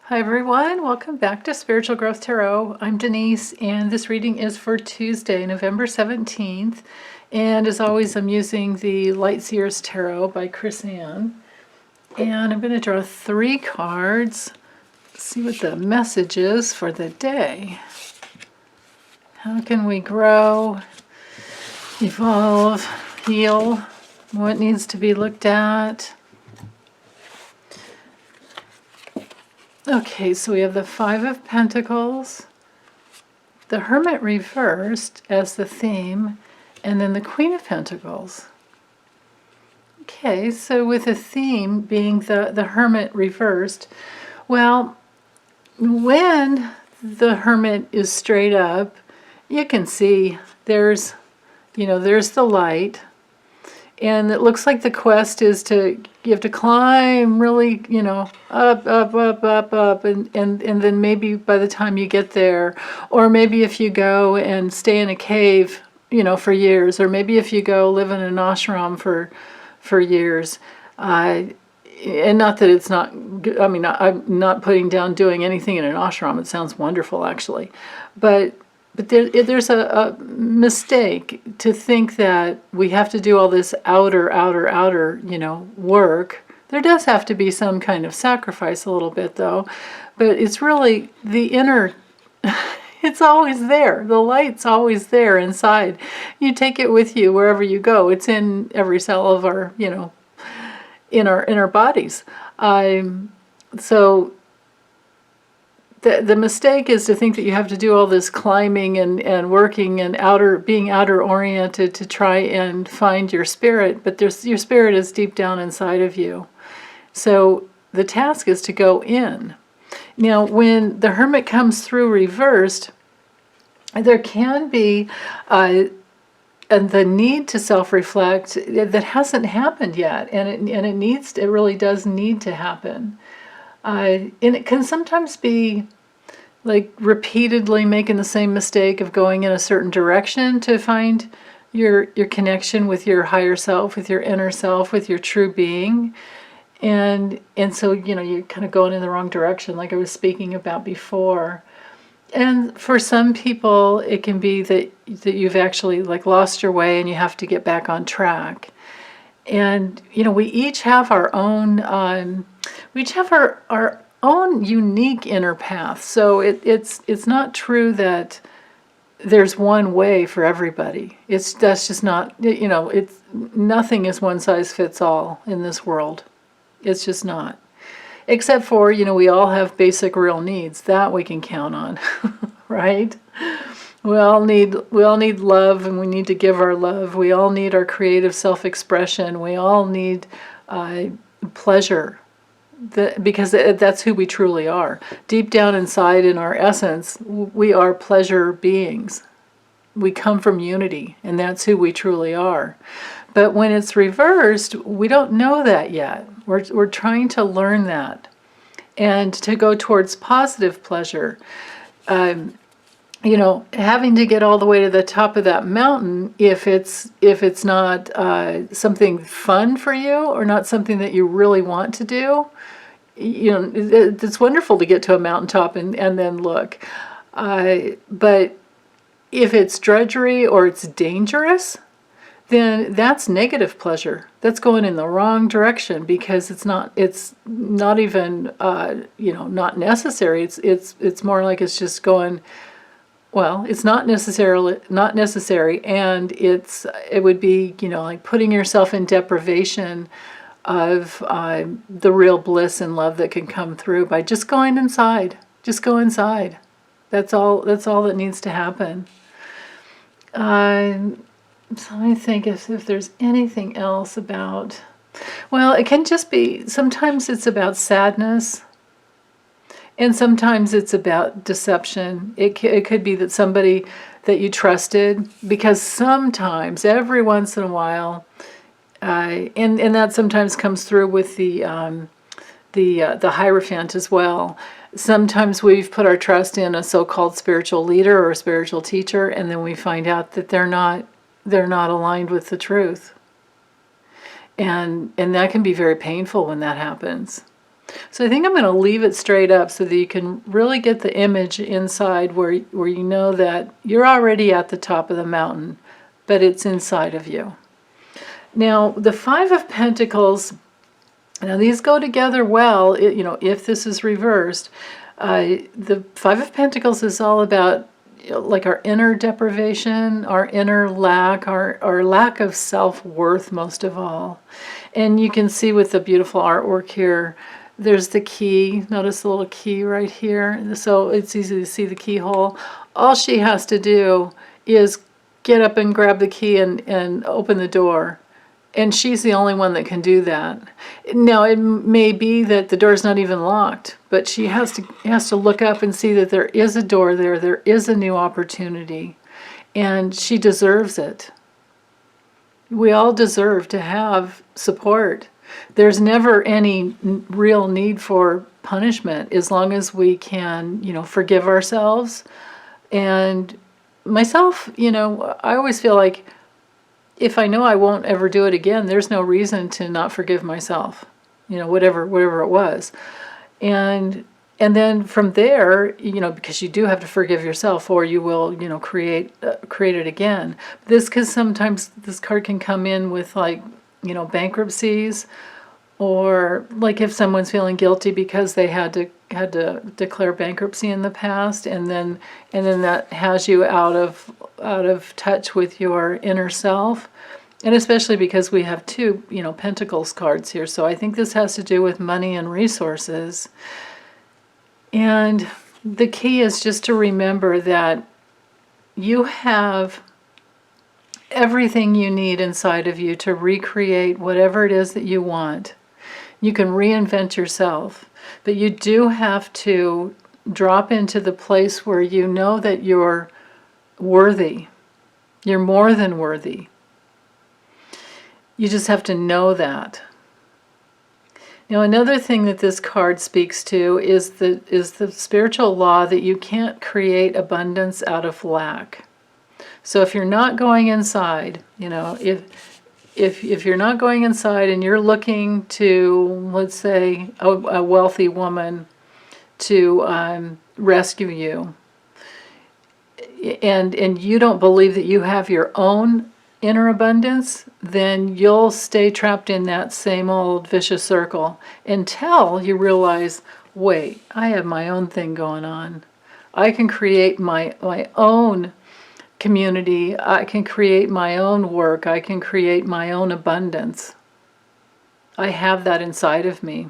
Hi everyone, welcome back to Spiritual Growth Tarot. I'm Denise and this reading is for Tuesday, November 17th. And as always, I'm using the Light Seers Tarot by Chris Ann. And I'm going to draw 3 cards, see what the message is for the day. How can we grow, evolve, heal? What needs to be looked at? Okay, so we have the 5 of Pentacles, the Hermit reversed as the theme, and then the Queen of Pentacles. Okay, so with the theme being the Hermit reversed, well, when the Hermit is straight up, you can see there's the light. And it looks like the quest is you have to climb really, up, and then maybe by the time you get there, or maybe if you go and stay in a cave, for years, or maybe if you go live in an ashram for years, and not that it's not, I mean, I'm not putting down doing anything in an ashram. It sounds wonderful, actually, but there's a mistake to think that we have to do all this outer, work. There does have to be some kind of sacrifice a little bit, though. But it's really the inner, it's always there. The light's always there inside. You take it with you wherever you go. It's in every cell of our, in our bodies. So the mistake is to think that you have to do all this climbing and working and being outer oriented to try and find your spirit, but your spirit is deep down inside of you. So the task is to go in. Now, when the Hermit comes through reversed, there can be the need to self-reflect that hasn't happened yet, and it really does need to happen. And it can sometimes be like repeatedly making the same mistake of going in a certain direction to find your connection with your higher self, with your inner self, with your true being. And so, you're kind of going in the wrong direction, like I was speaking about before. And for some people, it can be that you've actually lost your way and you have to get back on track. And, we each have our own, our own unique inner path. So it's not true that there's one way for everybody. That's just not, it's nothing is one size fits all in this world. It's just not. Except for, we all have basic real needs that we can count on, right? We all need love, and we need to give our love. We all need our creative self-expression. We all need pleasure. Because that's who we truly are. Deep down inside, in our essence, we are pleasure beings. We come from unity, and that's who we truly are. But when it's reversed, we don't know that yet. We're trying to learn that, and to go towards positive pleasure. Having to get all the way to the top of that mountain, if it's not something fun for you, or not something that you really want to do, it's wonderful to get to a mountaintop and then look. But if it's drudgery or it's dangerous, then that's negative pleasure. That's going in the wrong direction, because it's not even not necessary. It's more like it's just going. Well, it's not necessary, and it would be like putting yourself in deprivation of the real bliss and love that can come through by just going inside. Just go inside. That's all that needs to happen. So let me think if there's anything else about. Well, it can just be. Sometimes it's about sadness. And sometimes it's about deception. It could be that somebody that you trusted, because sometimes, every once in a while, and that sometimes comes through with the Hierophant as well. Sometimes we've put our trust in a so-called spiritual leader or a spiritual teacher, and then we find out that they're not aligned with the truth. And that can be very painful when that happens. So I think I'm going to leave it straight up so that you can really get the image inside where you know that you're already at the top of the mountain, but it's inside of you. Now, the Five of Pentacles, now these go together well, if this is reversed. The Five of Pentacles is all about like our inner deprivation, our inner lack, our lack of self-worth most of all. And you can see with the beautiful artwork here, there's the key. Notice the little key right here. So it's easy to see the keyhole. All she has to do is get up and grab the key and open the door. And she's the only one that can do that. Now, it may be that the door's not even locked, but she has to look up and see that there is a door there. There is a new opportunity. And she deserves it. We all deserve to have support. There's never any real need for punishment as long as we can, forgive ourselves. And myself, I always feel like if I know I won't ever do it again, there's no reason to not forgive myself, whatever it was. And then from there, because you do have to forgive yourself or you will, create it again. Sometimes this card can come in with like, bankruptcies, or like if someone's feeling guilty because they had to declare bankruptcy in the past, and then that has you out of touch with your inner self. And especially because we have two, Pentacles cards here. So I think this has to do with money and resources. And the key is just to remember that you have everything you need inside of you to recreate whatever it is that you want. You can reinvent yourself, but you do have to drop into the place where you know that you're worthy. You're more than worthy. You just have to know that. Now, another thing that this card speaks to is the spiritual law that you can't create abundance out of lack. So if you're not going inside, if you're not going inside and you're looking to, let's say, a wealthy woman to rescue you, and you don't believe that you have your own inner abundance, then you'll stay trapped in that same old vicious circle until you realize, wait, I have my own thing going on. I can create my own community. I can create my own work. I can create my own abundance. I have that inside of me.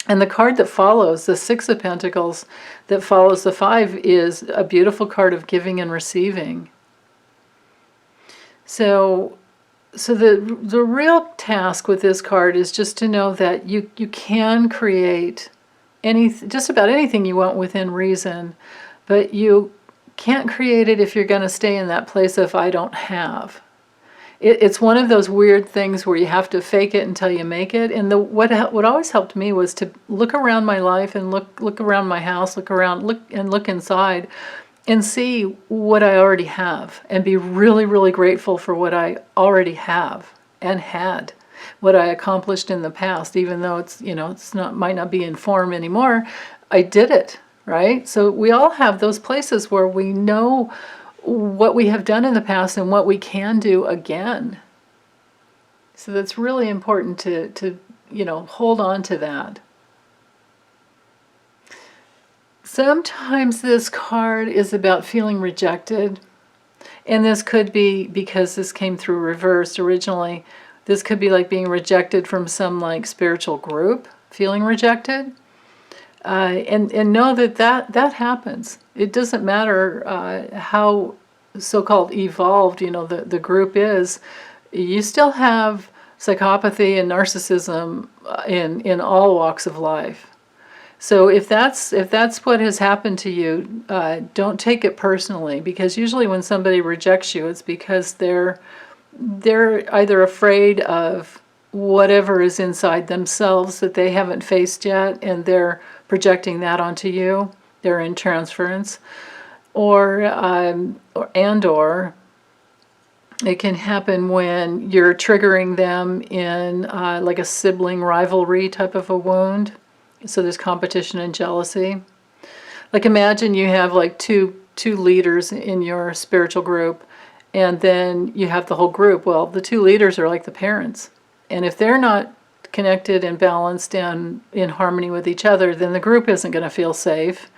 And the card that follows, the Six of Pentacles, that follows the Five, is a beautiful card of giving and receiving. So the real task with this card is just to know that you can create just about anything you want within reason, but you can't create it if you're going to stay in that place of I don't have. It's one of those weird things where you have to fake it until you make it. And what always helped me was to look around my life and look around my house, look inside, and see what I already have, and be really, really grateful for what I already have and had, what I accomplished in the past, even though might not be in form anymore. I did it, right? So we all have those places where we know what we have done in the past and what we can do again. So that's really important to hold on to that. Sometimes this card is about feeling rejected, and this could be because this came through reversed originally. This could be like being rejected from some like spiritual group, feeling rejected. And know that happens. It doesn't matter how so-called evolved the group is. You still have psychopathy and narcissism in all walks of life. So if that's what has happened to you, don't take it personally, because usually when somebody rejects you, it's because they're either afraid of whatever is inside themselves that they haven't faced yet, and they're projecting that onto you. They're in transference, or it can happen when you're triggering them in like a sibling rivalry type of a wound. So there's competition and jealousy. Like imagine you have like two leaders in your spiritual group, and then you have the whole group. Well, the two leaders are like the parents. And if they're not connected and balanced and in harmony with each other, then the group isn't going to feel safe.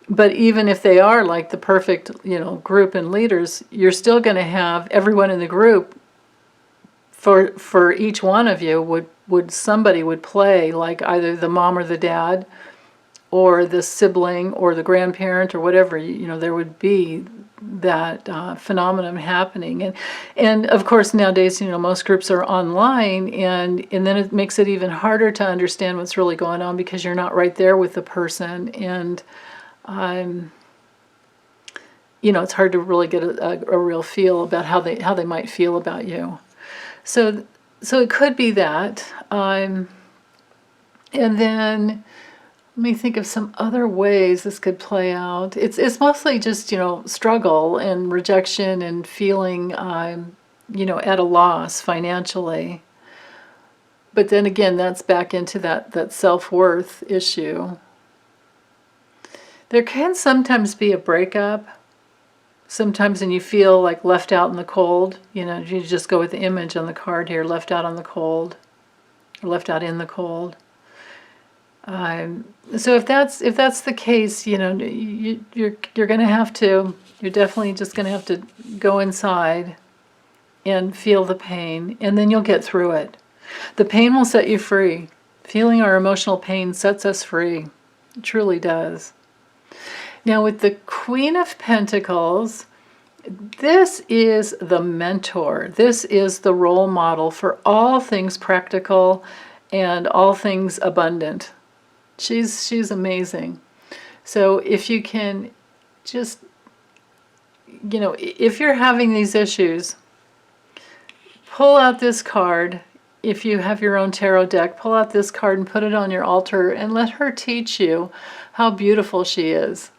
But even if they are like the perfect, group and leaders, you're still going to have everyone in the group. For each one of you somebody would play like either the mom or the dad, or the sibling or the grandparent or whatever. There would be that phenomenon happening, and of course nowadays most groups are online, and then it makes it even harder to understand what's really going on because you're not right there with the person, and it's hard to really get a real feel about how they might feel about you. So it could be that, and then let me think of some other ways this could play out. It's mostly just struggle and rejection and feeling at a loss financially. But then again, that's back into that self-worth issue. There can sometimes be a breakup. Sometimes when you feel like left out in the cold, you just go with the image on the card here, left out on the cold, or left out in the cold. So if that's the case, you're going to have to, you're definitely just going to have to go inside and feel the pain, and then you'll get through it. The pain will set you free. Feeling our emotional pain sets us free. It truly does. Now with the Queen of Pentacles, this is the mentor. This is the role model for all things practical and all things abundant. She's amazing. So if you can just, if you're having these issues, pull out this card. If you have your own tarot deck, pull out this card and put it on your altar and let her teach you how beautiful she is.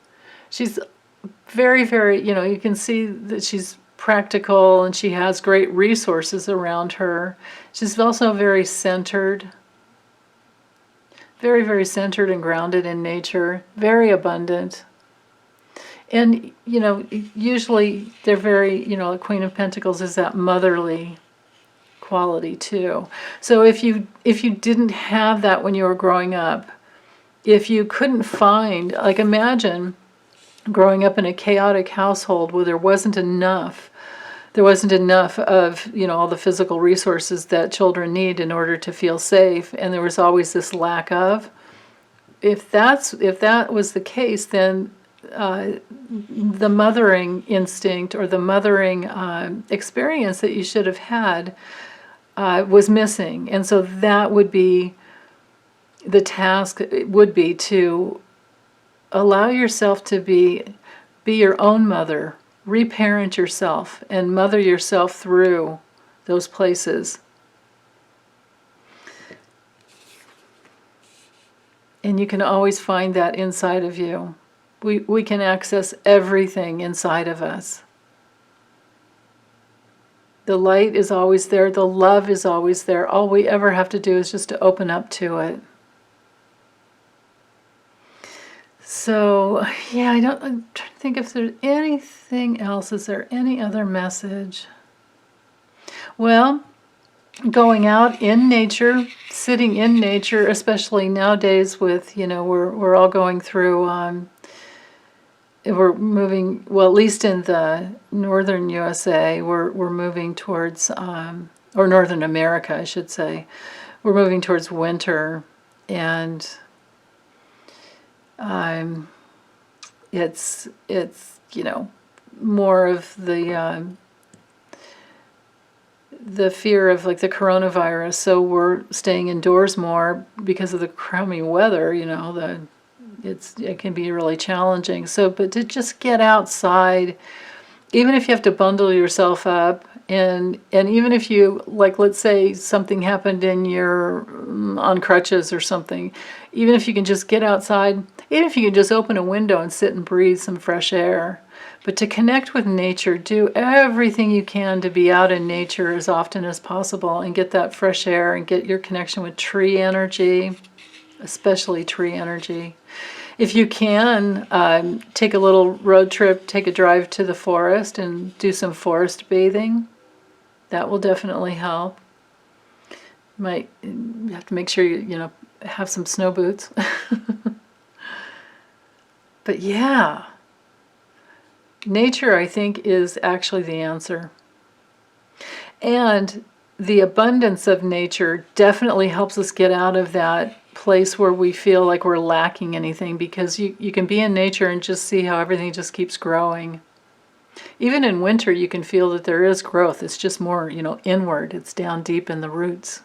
She's very, very, you can see that she's practical and she has great resources around her. She's also very centered. Very, very centered and grounded in nature, very abundant. And, usually they're very, the Queen of Pentacles is that motherly quality too. So if you didn't have that when you were growing up, if you couldn't find, like imagine growing up in a chaotic household where there wasn't enough of all the physical resources that children need in order to feel safe, and there was always this lack of. If that was the case, then the mothering instinct or the mothering experience that you should have had was missing, and so that would be the task. It would be to allow yourself to be your own mother. Reparent yourself and mother yourself through those places. And you can always find that inside of you. We can access everything inside of us. The light is always there. The love is always there. All we ever have to do is just to open up to it. So, yeah, I'm trying to think if there's anything else. Is there any other message? Well, going out in nature, sitting in nature, especially nowadays with, we're all going through, we're moving, well, at least in the northern USA, we're moving towards, or Northern America, I should say, we're moving towards winter, and it's more of the fear of like the coronavirus, so we're staying indoors more because of the crummy weather. It can be really challenging. So, but to just get outside, even if you have to bundle yourself up, and even if you, like, let's say something happened and you're on crutches or something, even if you can just get outside, even if you can just open a window and sit and breathe some fresh air. But to connect with nature, do everything you can to be out in nature as often as possible and get that fresh air and get your connection with tree energy. especially tree energy. If you can, take a little road trip, take a drive to the forest and do some forest bathing. That will definitely help. You have to make sure you have some snow boots. But yeah, nature, I think, is actually the answer. And the abundance of nature definitely helps us get out of that place where we feel like we're lacking anything, because you can be in nature and just see how everything just keeps growing. Even in winter, you can feel that there is growth. It's just more, inward. It's down deep in the roots.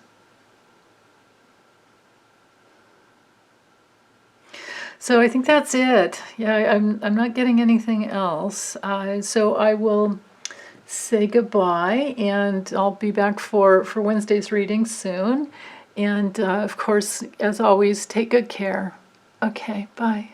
So I think that's it. Yeah, I'm not getting anything else. So I will say goodbye, and I'll be back for Wednesday's reading soon. And of course, as always, take good care. Okay, bye.